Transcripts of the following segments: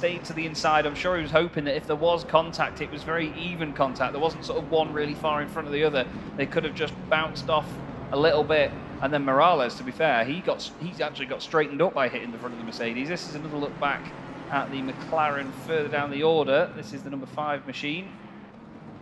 stayed to the inside. I'm sure he was hoping that if there was contact, it was very even contact. There wasn't sort of one really far in front of the other. They could have just bounced off a little bit. And then Morales, to be fair, he's actually got straightened up by hitting the front of the Mercedes. This is another look back at the McLaren further down the order. This is the number 5 machine.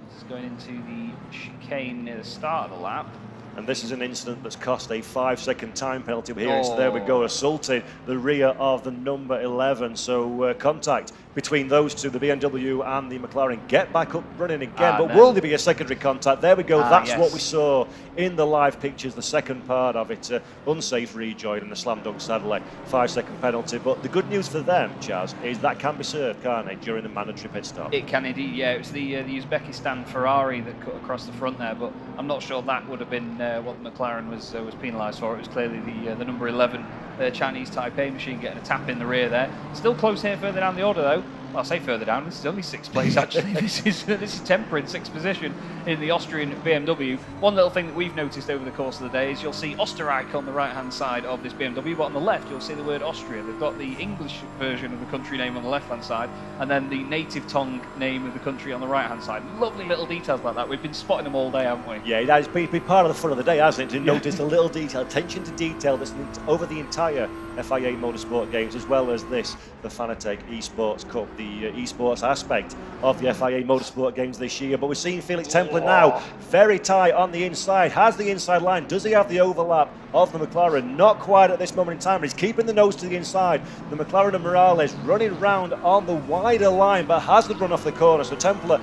This is going into the chicane near the start of the lap. And this is an incident that's cost a 5-second time penalty here. So there we go, assaulted the rear of the number 11. So contact between those two, the BMW and the McLaren, get back up running again. But will there be a secondary contact? There we go. That's what we saw in the live pictures, the second part of it. Unsafe rejoin and a slam dunk, sadly. 5-second penalty. But the good news for them, Chaz, is that can be served, can't it, during the mandatory pit stop? It can indeed, yeah. It was the Uzbekistan Ferrari that cut across the front there, but I'm not sure that would have been what McLaren was penalised for. It was clearly the number 11 Chinese Taipei machine getting a tap in the rear there. Still close here further down the order though. Well, I say further down, this is only 6th place actually. This is Temper in 6th position in the Austrian BMW. One little thing that we've noticed over the course of the day is you'll see Österreich on the right hand side of this BMW, but on the left you'll see the word Austria. They've got the English version of the country name on the left hand side and then the native tongue name of the country on the right hand side. Lovely little details like that. We've been spotting them all day, haven't we? Yeah, that's been part of the fun of the day, hasn't it? To notice the little detail, attention to detail that's over the entire FIA Motorsport Games, as well as this, the Fanatec Esports Cup, the esports aspect of the FIA Motorsport Games this year. But we're seeing Felix Templer now, very tight on the inside, has the inside line. Does he have the overlap of the McLaren? Not quite at this moment in time, but he's keeping the nose to the inside. The McLaren and Morales running round on the wider line, but has the run off the corner. So Temper,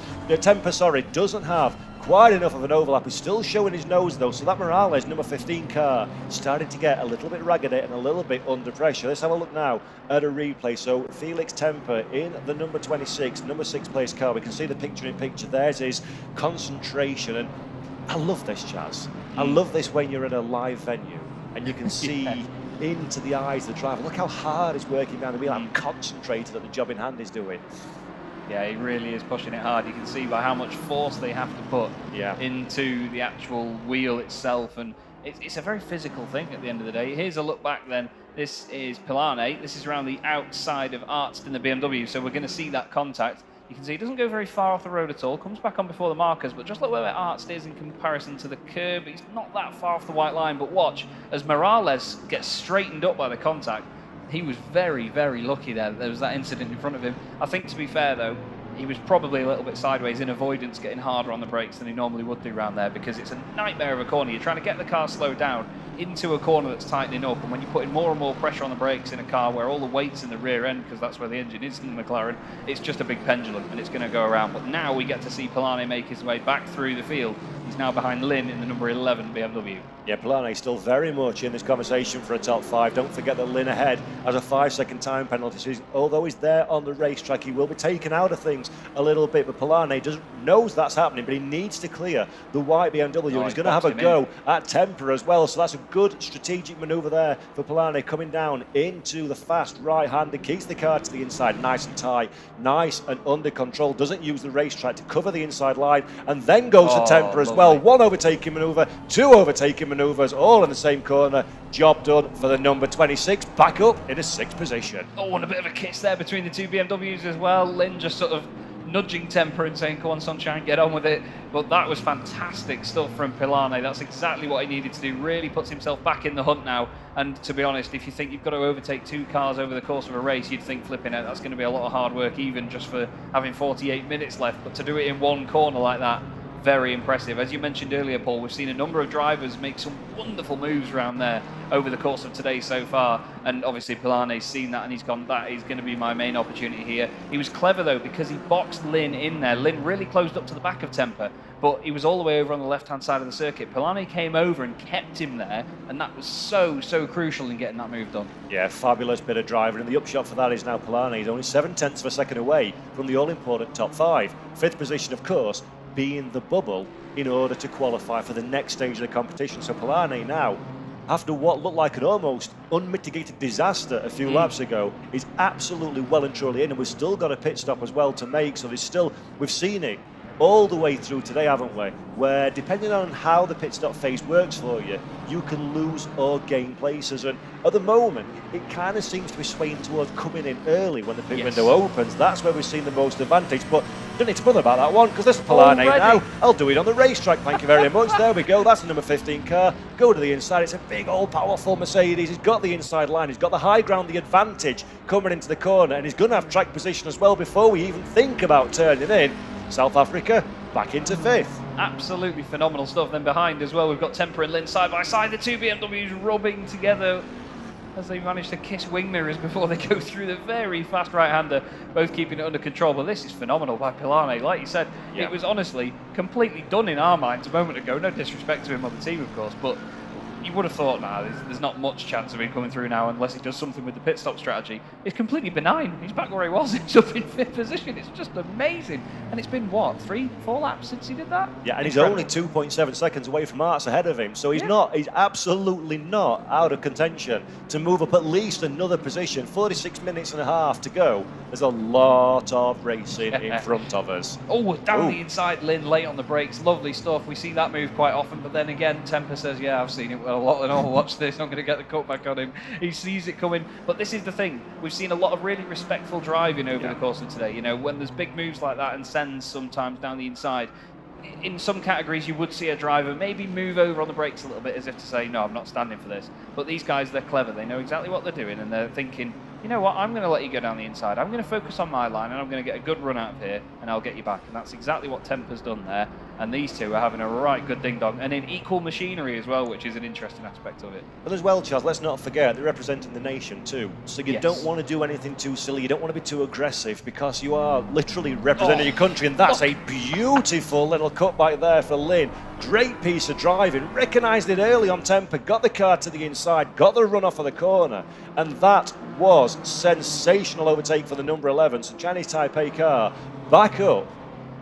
doesn't have quite enough of an overlap. He's still showing his nose though, so that Morales number 15 car starting to get a little bit ragged and a little bit under pressure. Let's have a look now at a replay. So Felix Temper in the number 26, number 6 place car. We can see the picture in picture. There's his concentration, and I love this, Chaz. I love this when you're in a live venue and you can see into the eyes of the driver. Look how hard he's working down the wheel. I'm concentrated at the job in hand he's doing. Yeah, he really is pushing it hard. You can see by how much force they have to put into the actual wheel itself, and it's a very physical thing at the end of the day. Here's a look back then. This is Pilane. This is around the outside of Arzt in the BMW, so we're going to see that contact. You can see he doesn't go very far off the road at all, comes back on before the markers, but just look where Arzt is in comparison to the curb. He's not that far off the white line, but watch, as Morales gets straightened up by the contact, he was very, very lucky there that there was that incident in front of him. I think, to be fair, though, he was probably a little bit sideways in avoidance, getting harder on the brakes than he normally would do around there, because it's a nightmare of a corner. You're trying to get the car slowed down into a corner that's tightening up, and when you put in more and more pressure on the brakes in a car where all the weight's in the rear end, because that's where the engine is in the McLaren, it's just a big pendulum, and it's going to go around. But now we get to see Pilane make his way back through the field. He's now behind Lin in the number 11 BMW. Yeah, Pilane still very much in this conversation for a top 5. Don't forget that Lin ahead has a 5-second time penalty. So although he's there on the racetrack, he will be taken out of things a little bit. But Pilane knows that's happening, but he needs to clear the white BMW. And he's going to have a go at Temper as well. So that's a good strategic manoeuvre there for Pilane, coming down into the fast right-hander, keeps the car to the inside, nice and tight, nice and under control, doesn't use the racetrack to cover the inside line, and then goes to Temper as well. 1 overtaking manoeuvre, 2 overtaking manoeuvres, all in the same corner. Job done for the number 26, back up in a 6th position. Oh, and a bit of a kiss there between the two BMWs as well. Lin just sort of nudging Temper and saying, "Come on, sunshine, get on with it." But that was fantastic stuff from Pilane. That's exactly what he needed to do. Really puts himself back in the hunt now. And to be honest, if you think you've got to overtake 2 cars over the course of a race, you'd think, flipping out, that's going to be a lot of hard work, even just for having 48 minutes left. But to do it in one corner like that, very impressive. As you mentioned earlier, Paul, we've seen a number of drivers make some wonderful moves around there over the course of today so far, and obviously Pilane's seen that and he's gone, that is going to be my main opportunity here. He was clever though, because he boxed Lin in there. Lin really closed up to the back of Temper, but he was all the way over on the left hand side of the circuit. Pilane came over and kept him there, and that was so crucial in getting that move done. Yeah, fabulous bit of driving, and the upshot for that is now Pilane is only 0.7 of a second away from the all-important top 5. 5th position, of course, being the bubble in order to qualify for the next stage of the competition. So Pilane now, after what looked like an almost unmitigated disaster a few laps ago, is absolutely well and truly in, and we've still got a pit stop as well to make. So there's still, we've seen it all the way through today, haven't we? Where depending on how the pit stop phase works for you, you can lose or gain places. And at the moment, it kind of seems to be swaying towards coming in early when the pit window opens. That's where we've seen the most advantage. But don't need to bother about that one, because there's Polarne now. I'll do it on the racetrack, thank you very much. There we go, that's the number 15 car. Go to the inside, it's a big old powerful Mercedes. He's got the inside line, he's got the high ground, the advantage coming into the corner, and he's going to have track position as well before we even think about turning in. South Africa back into 5th. Absolutely phenomenal stuff. Then behind as well, we've got Temper and Lynn side by side. The two BMWs rubbing together as they manage to kiss wing mirrors before they go through the very fast right-hander, both keeping it under control. But this is phenomenal by Polarne. Like you said, it was honestly completely done in our minds a moment ago. No disrespect to him on the team, of course, but you would have thought, there's not much chance of him coming through now unless he does something with the pit stop strategy. It's completely benign. He's back where he was. He's up in 5th position. It's just amazing. And it's been, what, 3-4 laps since he did that? Yeah, and he's only 2.7 seconds away from Arts ahead of him. So he's he's absolutely not out of contention to move up at least another position. 46 minutes and a half to go. There's a lot of racing in front of us. Oh, down the inside, Lynn, late on the brakes. Lovely stuff. We see that move quite often. But then again, Temper says, yeah, I've seen it a lot, and I'll watch this. I'm going to get the cut back on him. He sees it coming. But this is the thing. We've seen a lot of really respectful driving over the course of today. You know, when there's big moves like that and sends sometimes down the inside, in some categories you would see a driver maybe move over on the brakes a little bit as if to say, no, I'm not standing for this. But these guys, they're clever. They know exactly what they're doing, and they're thinking, you know what, I'm going to let you go down the inside. I'm going to focus on my line, and I'm going to get a good run out of here, and I'll get you back. And that's exactly what Temper's done there. And these two are having a right good ding-dong, and in equal machinery as well, which is an interesting aspect of it. But as well, Charles, let's not forget, they're representing the nation too. So you don't want to do anything too silly. You don't want to be too aggressive, because you are literally representing your country, and that's a beautiful little cutback there for Lynn. Great piece of driving, recognised it early on Temper, got the car to the inside, got the run off of the corner, and that was sensational overtake for the number 11. So Chinese Taipei car back up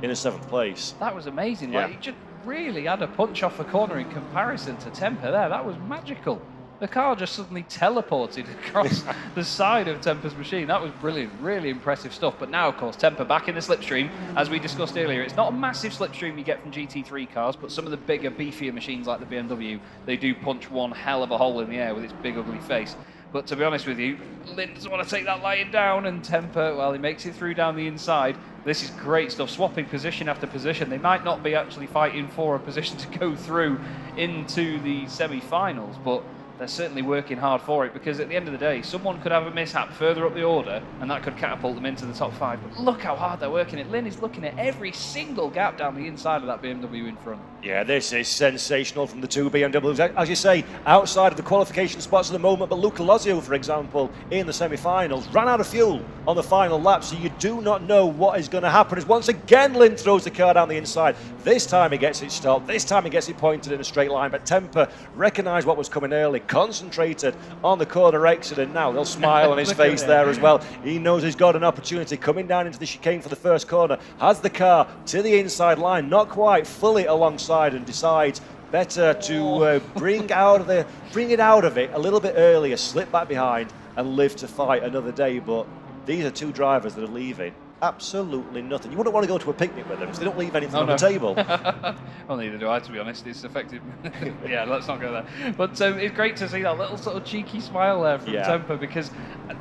in a 7th place. That was amazing. Like, he just really had a punch off the corner in comparison to Temper there. That was magical. The car just suddenly teleported across the side of Temper's machine. That was brilliant, really impressive stuff. But now, of course, Temper back in the slipstream. As we discussed earlier, it's not a massive slipstream you get from GT3 cars, but some of the bigger, beefier machines like the BMW, they do punch one hell of a hole in the air with its big, ugly face. But to be honest with you, Lynn doesn't want to take that lying down, and Temper, well, he makes it through down the inside. This is great stuff, swapping position after position. They might not be actually fighting for a position to go through into the semi-finals, but they're certainly working hard for it, because at the end of the day, someone could have a mishap further up the order and that could catapult them into the top 5. But look how hard they're working it. Lynn is looking at every single gap down the inside of that BMW in front. Yeah, this is sensational from the two BMWs. As you say, outside of the qualification spots at the moment, but Luca Lozio, for example, in the semi-finals, ran out of fuel on the final lap, so you do not know what is going to happen. As once again, Lynn throws the car down the inside. This time he gets it stopped. This time he gets it pointed in a straight line, but Temper recognised what was coming early, concentrated on the corner exit, and now they'll smile on his face there as well. He knows he's got an opportunity coming down into the chicane for the first corner, has the car to the inside line, not quite fully alongside, and decides better to bring it out of it a little bit earlier, slip back behind and live to fight another day. But these are two drivers that are leaving absolutely nothing. You wouldn't want to go to a picnic with them because they don't leave anything on the table. Well, neither do I, to be honest. It's effective. Yeah, let's not go there. But it's great to see that little sort of cheeky smile there from Temper, because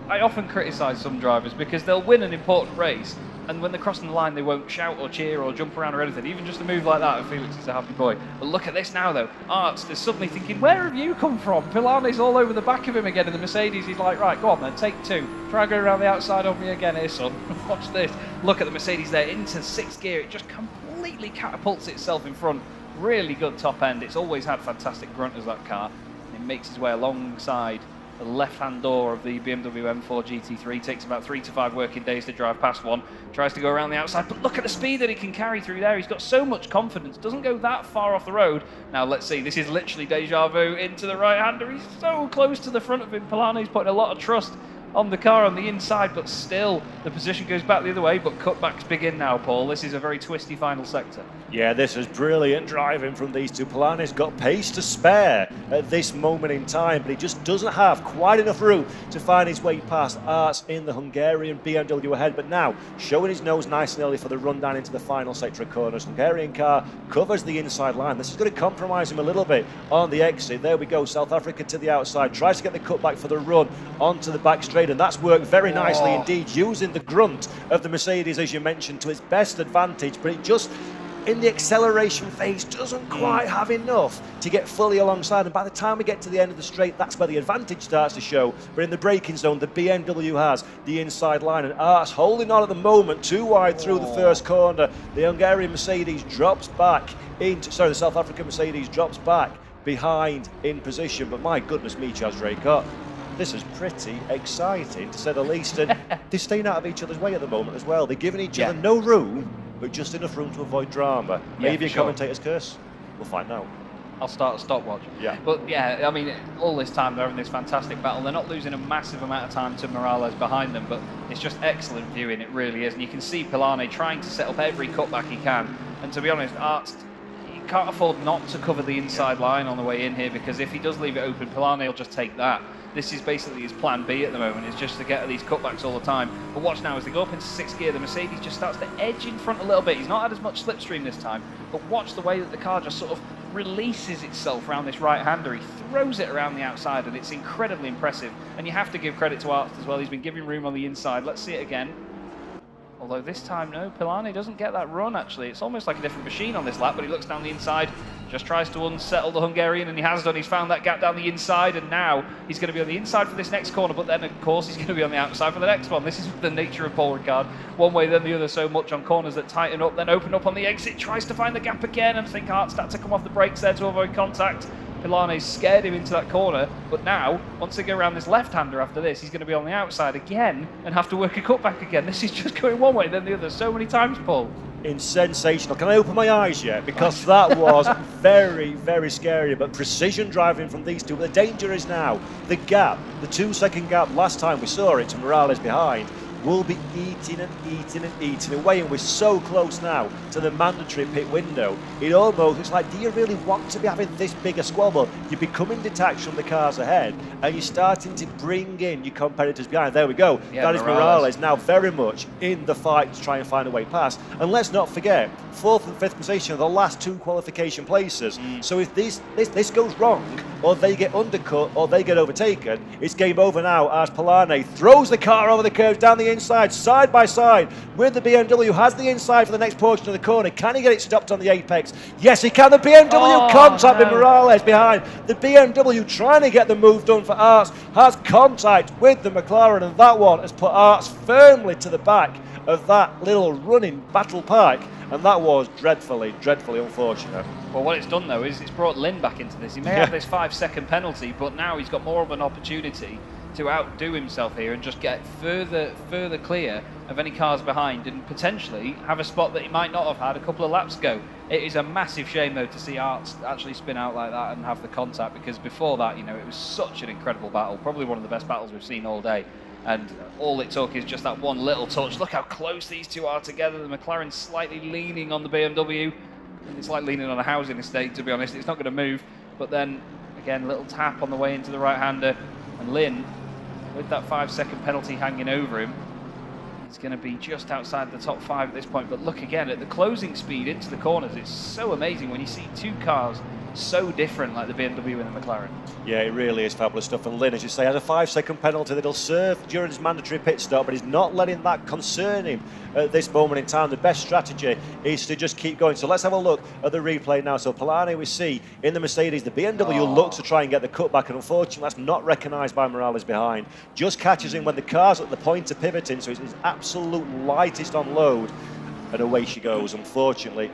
I often criticise some drivers because they'll win an important race, and when they're crossing the line, they won't shout or cheer or jump around or anything. Even just a move like that, Felix is a happy boy. But look at this now, though. Arts is suddenly thinking, where have you come from? Polarne's all over the back of him again in the Mercedes. He's like, right, go on then, take 2. Try and go around the outside of me again here, son. Watch this. Look at the Mercedes there into 6th gear. It just completely catapults itself in front. Really good top end. It's always had fantastic grunters, that car. It makes its way alongside the left-hand door of the BMW M4 GT3. Takes about 3 to 5 working days to drive past one. Tries to go around the outside, but look at the speed that he can carry through there. He's got so much confidence. Doesn't go that far off the road. Now let's see. This is literally deja vu into the right-hander. He's so close to the front of him. Polarne's putting a lot of trust on the car on the inside, but still the position goes back the other way, but cutbacks begin now, Paul. This is a very twisty final sector. Yeah, this is brilliant driving from these two. Polanyi's got pace to spare at this moment in time, but he just doesn't have quite enough room to find his way past Arts in the Hungarian BMW ahead. But now, showing his nose nice and early for the run down into the final sector of corners. Hungarian car covers the inside line. This is going to compromise him a little bit on the exit. There we go, South Africa to the outside, tries to get the cutback for the run onto the back straight, and that's worked very nicely indeed, using the grunt of the Mercedes, as you mentioned, to its best advantage, but it just, in the acceleration phase, doesn't quite have enough to get fully alongside, and by the time we get to the end of the straight, that's where the advantage starts to show. But in the braking zone, the BMW has the inside line, and Arts holding on at the moment, too wide through the first corner. The Hungarian Mercedes drops back into, sorry, the South African Mercedes drops back behind in position, but my goodness me, Chaz Draycott, this is pretty exciting, to say the least, and they're staying out of each other's way at the moment as well. They're giving each other no room, but just enough room to avoid drama. Maybe a commentator's curse? We'll find out. I'll start a stopwatch. Yeah. But yeah, I mean, all this time they're having this fantastic battle. They're not losing a massive amount of time to Morales behind them, but it's just excellent viewing, it really is. And you can see Polanyi trying to set up every cutback he can. And to be honest, Arts, he can't afford not to cover the inside line on the way in here, because if he does leave it open, Polanyi will just take that. This is basically his plan B at the moment, is just to get these cutbacks all the time. But watch now, as they go up into sixth gear, the Mercedes just starts to edge in front a little bit. He's not had as much slipstream this time, but watch the way that the car just sort of releases itself around this right-hander. He throws it around the outside, and it's incredibly impressive. And you have to give credit to Arts as well. He's been giving room on the inside. Let's see it again. Although this time, no, Polanyi doesn't get that run, actually. It's almost like a different machine on this lap, but he looks down the inside, just tries to unsettle the Hungarian, and he has done. He's found that gap down the inside, and now he's going to be on the inside for this next corner, but then, of course, he's going to be on the outside for the next one. This is the nature of Paul Ricard. One way, then the other, so much on corners that tighten up, then open up on the exit, tries to find the gap again, and I think Arts had to come off the brakes there to avoid contact. Polanyi's scared him into that corner, but now, once they go around this left-hander after this, he's going to be on the outside again and have to work a cutback again. This is just going one way, then the other, so many times, Paul. Sensational. Can I open my eyes yet? Because that was very, very scary, but precision driving from these two. But the danger is now, the gap, the 2-second gap, last time we saw it to Morales behind, will be eating and eating and eating away, and we're so close now to the mandatory pit window. It almost looks like, do you really want to be having this big a squabble? You're becoming detached from the cars ahead, and you're starting to bring in your competitors behind. There we go. Yeah, that is Morales now very much in the fight to try and find a way past. And let's not forget, 4th and 5th position are the last 2 qualification places. So if this goes wrong, or they get undercut, or they get overtaken, it's game over now as Polanyi throws the car over the curves down the inside, side by side with the BMW, has the inside for the next portion of the corner. Can he get it stopped on the apex? Yes, he can. The BMW contact with Morales behind. The BMW trying to get the move done for Arts, has contact with the McLaren, and that one has put Arts firmly to the back of that little running battle pack, and that was dreadfully, dreadfully unfortunate. Well, what it's done, though, is it's brought Lynn back into this. He may have this 5-second penalty, but now he's got more of an opportunity to outdo himself here and just get further clear of any cars behind, and potentially have a spot that he might not have had a couple of laps ago. It is a massive shame, though, to see Arts actually spin out like that and have the contact, because before that, you know, it was such an incredible battle, probably one of the best battles we've seen all day. And all it took is just that one little touch. Look how close these two are together. The McLaren's slightly leaning on the BMW, and it's like leaning on a housing estate, to be honest. It's not going to move. But then, again, a little tap on the way into the right-hander, and Lynn, with that 5-second penalty hanging over him, it's going to be just outside the top 5 at this point. But look again at the closing speed into the corners. It's so amazing when you see two cars so different, like the BMW and the McLaren. Yeah, it really is fabulous stuff. And Lynn, as you say, has a 5-second penalty that he'll serve during his mandatory pit stop, but he's not letting that concern him at this moment in time. The best strategy is to just keep going. So let's have a look at the replay now. So Polanyi, we see in the Mercedes, the BMW looks to try and get the cutback, and unfortunately that's not recognised by Morales behind. Just catches him when the car's at the point of pivoting, so it's his absolute lightest on load, and away she goes, unfortunately.